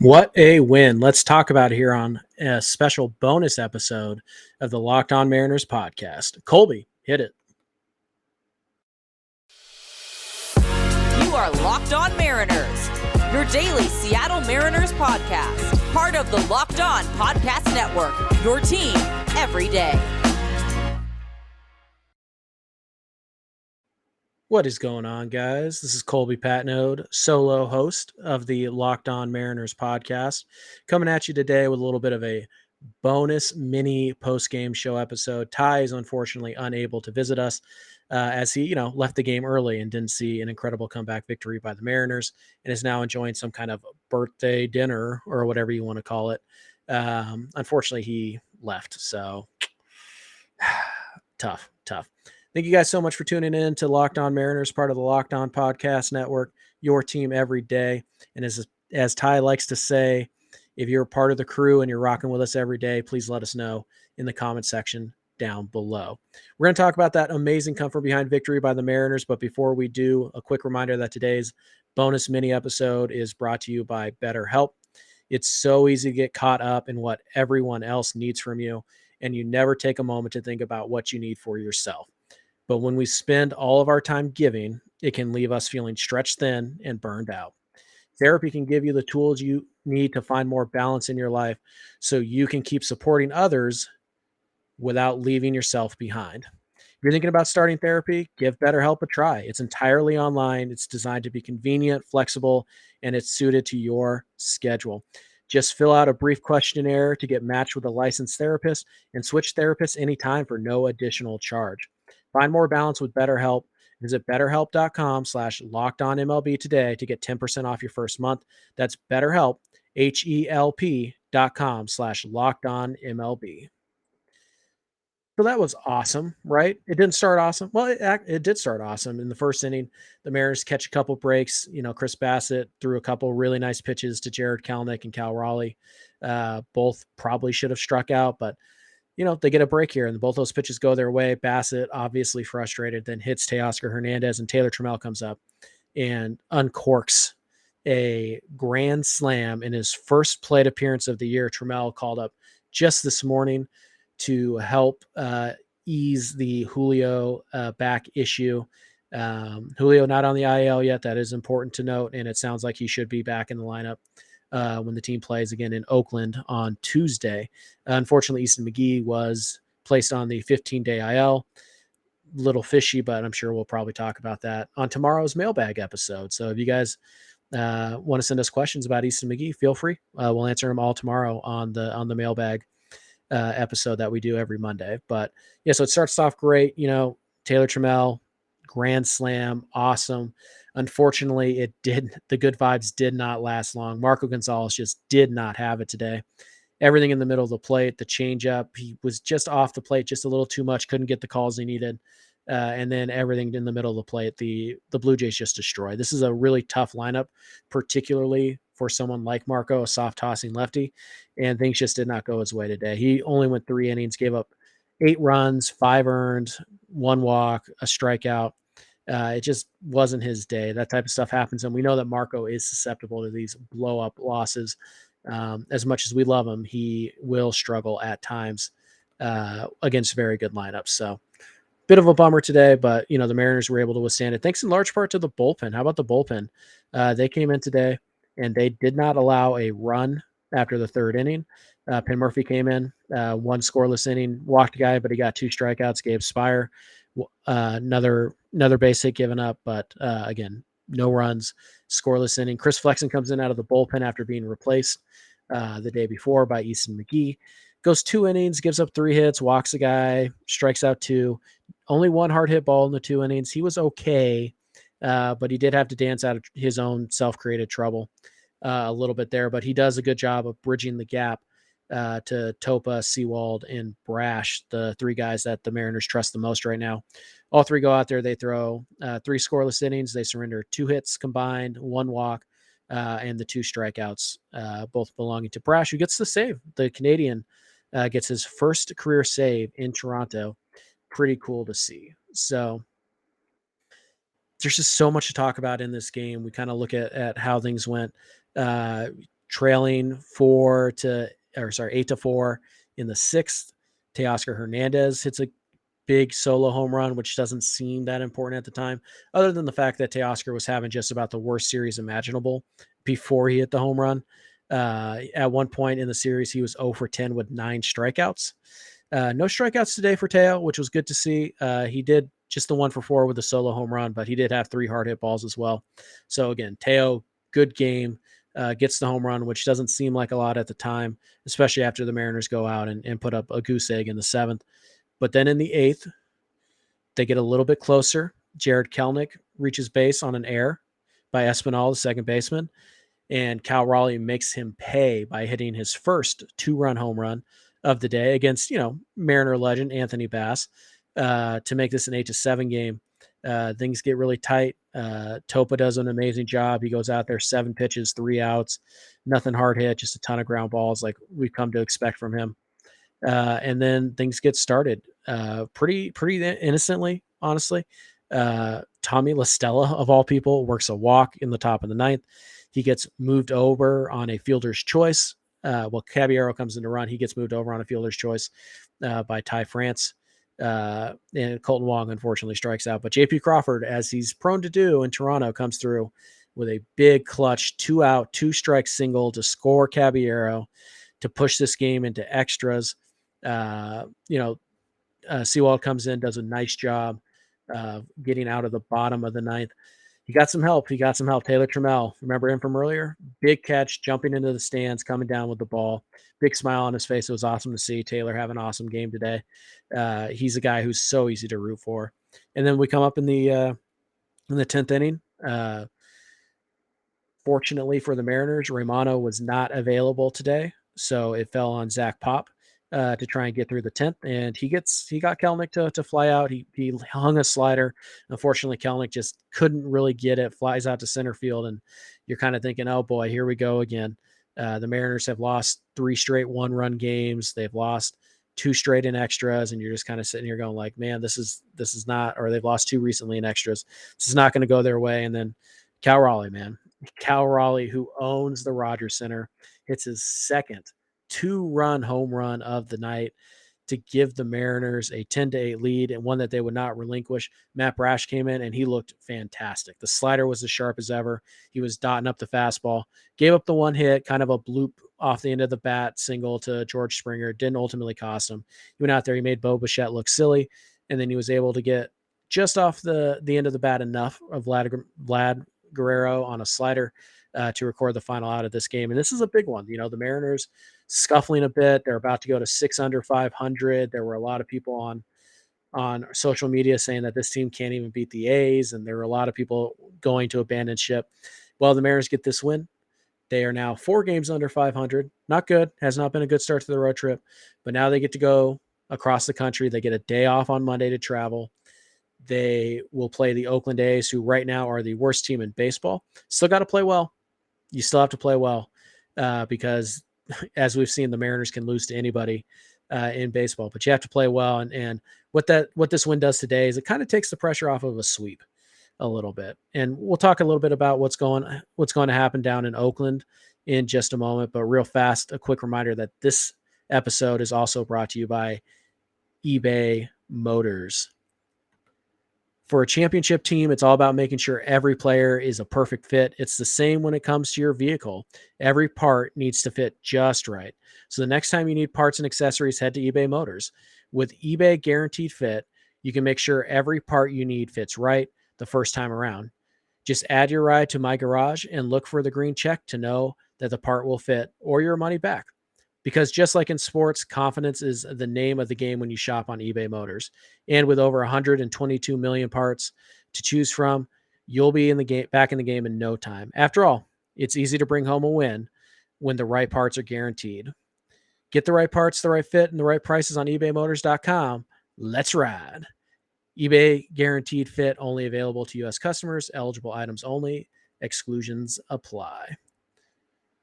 What a win. Let's talk about it here on a special bonus episode of the Locked On Mariners podcast. Colby, hit it. You are Locked On Mariners, your daily Seattle Mariners podcast, part of the Locked On Podcast Network, your team every day. What is going on, guys? This is Colby Patnode, solo host of the Locked On Mariners podcast, coming at you today with a little bit of a bonus mini post-game show episode. Ty is unfortunately unable to visit us as he, left the game early and didn't see an incredible comeback victory by the Mariners and is now enjoying some kind of birthday dinner or whatever you want to call it. Unfortunately, he left. So tough. Thank you guys so much for tuning in to Locked On Mariners, part of the Locked On Podcast Network, your team every day. And as Ty likes to say, if you're a part of the crew and you're rocking with us every day, please let us know in the comment section down below. We're going to talk about that amazing come from behind victory by the Mariners. But before we do, a quick reminder that today's bonus mini episode is brought to you by BetterHelp. It's so easy to get caught up in what everyone else needs from you, and you never take a moment to think about what you need for yourself. But when we spend all of our time giving, it can leave us feeling stretched thin and burned out. Therapy can give you the tools you need to find more balance in your life so you can keep supporting others without leaving yourself behind. If you're thinking about starting therapy, give BetterHelp a try. It's entirely online. It's designed to be convenient, flexible, and it's suited to your schedule. Just fill out a brief questionnaire to get matched with a licensed therapist and switch therapists anytime for no additional charge. Find more balance with BetterHelp. Visit BetterHelp.com/LockedOnMLB today to get 10% off your first month. That's BetterHelp, HELP.com/LockedOnMLB. So that was awesome, right? It didn't start awesome. Well, it did start awesome. In the first inning, the Mariners catch a couple breaks. Chris Bassett threw a couple really nice pitches to Jared Kelenic and Cal Raleigh. Both probably should have struck out, but they get a break here, and both those pitches go their way. Bassett, obviously frustrated, then hits Teoscar Hernandez, and Taylor Trammell comes up and uncorks a grand slam in his first plate appearance of the year. Trammell called up just this morning to help ease the Julio back issue. Julio not on the IL yet. That is important to note, and it sounds like he should be back in the lineup when the team plays again in Oakland on Tuesday. Unfortunately, Easton McGee was placed on the 15-day IL. Little fishy, but I'm sure we'll probably talk about that on tomorrow's mailbag episode. So if you guys want to send us questions about Easton McGee, feel free. We'll answer them all tomorrow on the mailbag episode that we do every Monday. But yeah, so it starts off great. Taylor Trammell, grand slam, awesome. Unfortunately, the good vibes did not last long. Marco Gonzales just did not have it today. Everything in the middle of the plate, the changeup, he was just off the plate just a little too much, couldn't get the calls he needed. And then everything in the middle of the plate, the Blue Jays just destroyed. This is a really tough lineup, particularly for someone like Marco, a soft tossing lefty, and things just did not go his way today. He only went 3 innings, gave up 8 runs, 5 earned, 1 walk, a strikeout. It just wasn't his day. That type of stuff happens, and we know that Marco is susceptible to these blow-up losses. As much as we love him, he will struggle at times against very good lineups. So bit of a bummer today, but the Mariners were able to withstand it. Thanks in large part to the bullpen. How about the bullpen? They came in today and they did not allow a run after the 3rd inning. Penn Murphy came in, 1 scoreless inning, walked a guy, but he got 2 strikeouts. Gabe Spire, another base hit given up, but again, no runs, scoreless inning. Chris Flexen comes in out of the bullpen after being replaced the day before by Easton McGee. Goes 2 innings, gives up 3 hits, walks a guy, strikes out 2. Only 1 hard hit ball in the 2 innings. He was okay, but he did have to dance out of his own self-created trouble a little bit there. But he does a good job of bridging the gap to Topa, Sewald, and Brash, the 3 guys that the Mariners trust the most right now. All 3 go out there. They throw 3 scoreless innings. They surrender 2 hits combined, 1 walk, and the 2 strikeouts, both belonging to Brash, who gets the save. The Canadian gets his first career save in Toronto. Pretty cool to see. So there's just so much to talk about in this game. We kind of look at how things went. trailing 8-4 in the 6th. Teoscar Hernandez hits a big solo home run, which doesn't seem that important at the time, other than the fact that Teoscar was having just about the worst series imaginable before he hit the home run. At one point in the series, he was 0 for 10 with 9 strikeouts. No strikeouts today for Teo, which was good to see. He did just the 1 for 4 with a solo home run, but he did have 3 hard hit balls as well. So again, Teo, good game, gets the home run, which doesn't seem like a lot at the time, especially after the Mariners go out and put up a goose egg in the 7th. But then in the 8th, they get a little bit closer. Jared Kelenic reaches base on an error by Espinal, the second baseman, and Cal Raleigh makes him pay by hitting his first 2-run home run of the day against, Mariner legend Anthony Bass, to make this an 8-7 game. Things get really tight. Topa does an amazing job. He goes out there, 7 pitches, 3 outs, nothing hard hit, just a ton of ground balls like we've come to expect from him. And then things get started pretty innocently, honestly. Tommy La Stella, of all people, works a walk in the top of the 9th. He gets moved over on a fielder's choice. Caballero comes in to run. He gets moved over on a fielder's choice by Ty France. And Colton Wong, unfortunately, strikes out. But J.P. Crawford, as he's prone to do in Toronto, comes through with a big clutch 2-out, 2-strike single to score Caballero to push this game into extras. Sewald comes in, does a nice job getting out of the bottom of the 9th. He got some help. Taylor Trammell, remember him from earlier? Big catch, jumping into the stands, coming down with the ball. Big smile on his face. It was awesome to see Taylor have an awesome game today. He's a guy who's so easy to root for. And then we come up in the 10th inning. Fortunately for the Mariners, Romano was not available today, so it fell on Zach Pop to try and get through the 10th, and he got Kelenic to fly out. He hung a slider. Unfortunately, Kelenic just couldn't really get it. Flies out to center field, and you're kind of thinking, oh boy, here we go again. The Mariners have lost 3 straight 1-run games. They've lost 2 straight in extras, and you're just kind of sitting here going like, man, this is not, or they've lost 2 recently in extras. This is not going to go their way. And then Cal Raleigh, who owns the Rogers Center, hits his second 2-run home run of the night to give the Mariners a 10-8 lead, and one that they would not relinquish. Matt Brash came in and he looked fantastic. The slider was as sharp as ever. He was dotting up the fastball, gave up the 1 hit, kind of a bloop off the end of the bat single to George Springer. Didn't ultimately cost him. He went out there, he made Bo Bichette look silly, and then he was able to get just off the end of the bat enough of Vlad Guerrero on a slider to record the final out of this game. And this is a big one. The Mariners scuffling a bit. They're about to go to 6 under 500. There were a lot of people on social media saying that this team can't even beat the A's, and there were a lot of people going to abandon ship. Well, the Mariners get this win. They are now 4 games under 500. Not good. Has not been a good start to the road trip, but now they get to go across the country. They get a day off on Monday to travel. They will play the Oakland A's, who right now are the worst team in baseball. Still got to play well. You still have to play well because, as we've seen, the Mariners can lose to anybody in baseball. But you have to play well. And what this win does today is it kind of takes the pressure off of a sweep a little bit. And we'll talk a little bit about what's going to happen down in Oakland in just a moment. But real fast, a quick reminder that this episode is also brought to you by eBay Motors. For a championship team, it's all about making sure every player is a perfect fit. It's the same when it comes to your vehicle. Every part needs to fit just right. So the next time you need parts and accessories, head to eBay Motors. With eBay Guaranteed Fit, you can make sure every part you need fits right the first time around. Just add your ride to My Garage and look for the green check to know that the part will fit or your money back. Because just like in sports, confidence is the name of the game when you shop on eBay Motors. And with over 122 million parts to choose from, you'll be back in the game in no time. After all, it's easy to bring home a win when the right parts are guaranteed. Get the right parts, the right fit, and the right prices on ebaymotors.com. Let's ride. eBay Guaranteed Fit, only available to U.S. customers. Eligible items only. Exclusions apply.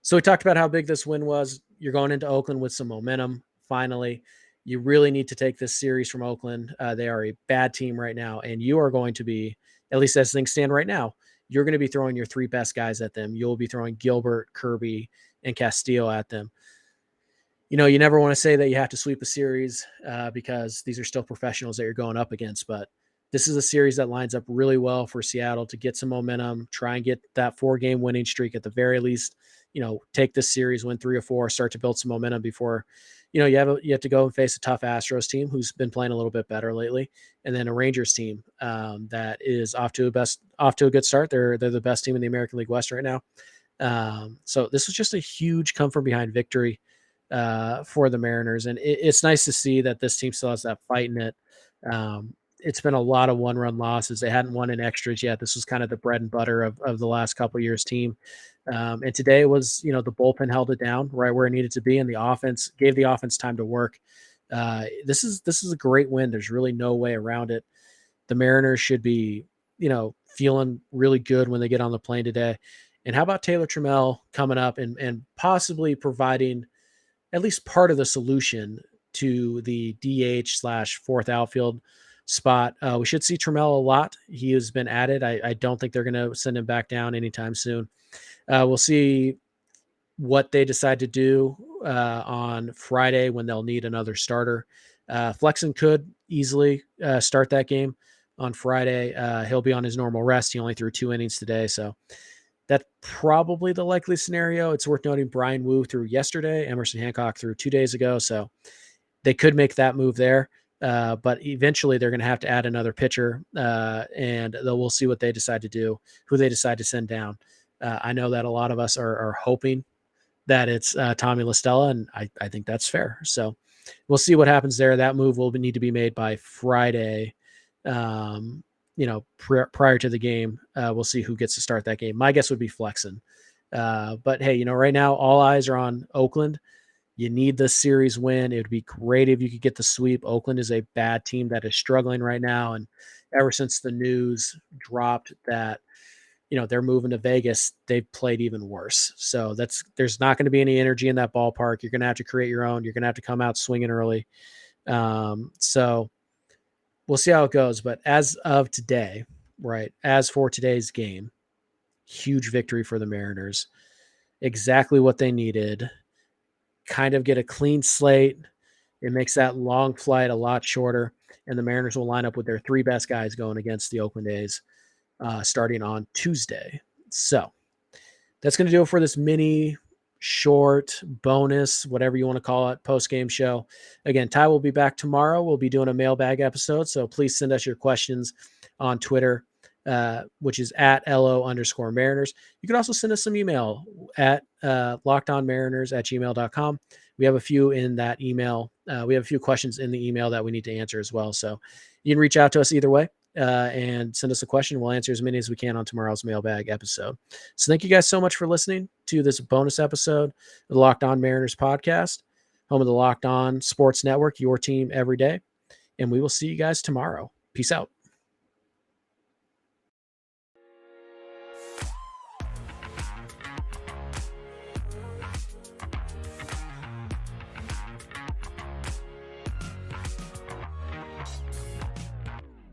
So we talked about how big this win was. You're going into Oakland with some momentum. Finally, you really need to take this series from Oakland. They are a bad team right now, and you are going to be, at least as things stand right now, you're going to be throwing your 3 best guys at them. You'll be throwing Gilbert, Kirby, and Castillo at them. You never want to say that you have to sweep a series because these are still professionals that you're going up against. But this is a series that lines up really well for Seattle to get some momentum, try and get that 4-game winning streak at the very least. Take this series, win 3 or 4, start to build some momentum before, you have to go and face a tough Astros team who's been playing a little bit better lately, and then a Rangers team that is off to a good start. They're the best team in the American League West right now. So this was just a huge come from behind victory for the Mariners. And it's nice to see that this team still has that fight in it. It's been a lot of 1-run losses. They hadn't won in extras yet. This was kind of the bread and butter of the last couple of years team. And today was, the bullpen held it down right where it needed to be. And the offense gave the offense time to work. This is a great win. There's really no way around it. The Mariners should be, feeling really good when they get on the plane today. And how about Taylor Trammell coming up and possibly providing at least part of the solution to the DH/fourth outfield spot. We should see Trammell a lot. He has been added. I don't think they're going to send him back down anytime soon. We'll see what they decide to do on Friday when they'll need another starter. Flexen could easily start that game on Friday. He'll be on his normal rest. He only threw 2 innings today, so that's probably the likely scenario. It's worth noting Brian Wu threw yesterday. Emerson Hancock threw 2 days ago. So they could make that move there. But eventually they're going to have to add another pitcher, and we'll see what they decide to do, who they decide to send down. I know that a lot of us are hoping that it's Tommy La Stella, and I think that's fair. So we'll see what happens there. That move will need to be made by Friday. Prior to the game, we'll see who gets to start that game. My guess would be Flexen. But hey, right now all eyes are on Oakland. You need the series win. It would be great if you could get the sweep. Oakland is a bad team that is struggling right now. And ever since the news dropped that, they're moving to Vegas, they've played even worse. So there's not going to be any energy in that ballpark. You're going to have to create your own. You're going to have to come out swinging early. So we'll see how it goes. But as of today, right, as for today's game, huge victory for the Mariners. Exactly what they needed. Kind of get a clean slate. It makes that long flight a lot shorter. And the Mariners will line up with their 3 best guys going against the Oakland A's starting on Tuesday. So that's going to do it for this mini short bonus, whatever you want to call it, post-game show. Again, Ty will be back tomorrow. We'll be doing a mailbag episode. So please send us your questions on Twitter, which is at @LO_Mariners. You can also send us some email at lockedonmariners@gmail.com. We have a few in that email. We have a few questions in the email that we need to answer as well. So you can reach out to us either way and send us a question. We'll answer as many as we can on tomorrow's mailbag episode. So thank you guys so much for listening to this bonus episode of the Locked On Mariners podcast, home of the Locked On Sports Network, your team every day. And we will see you guys tomorrow. Peace out.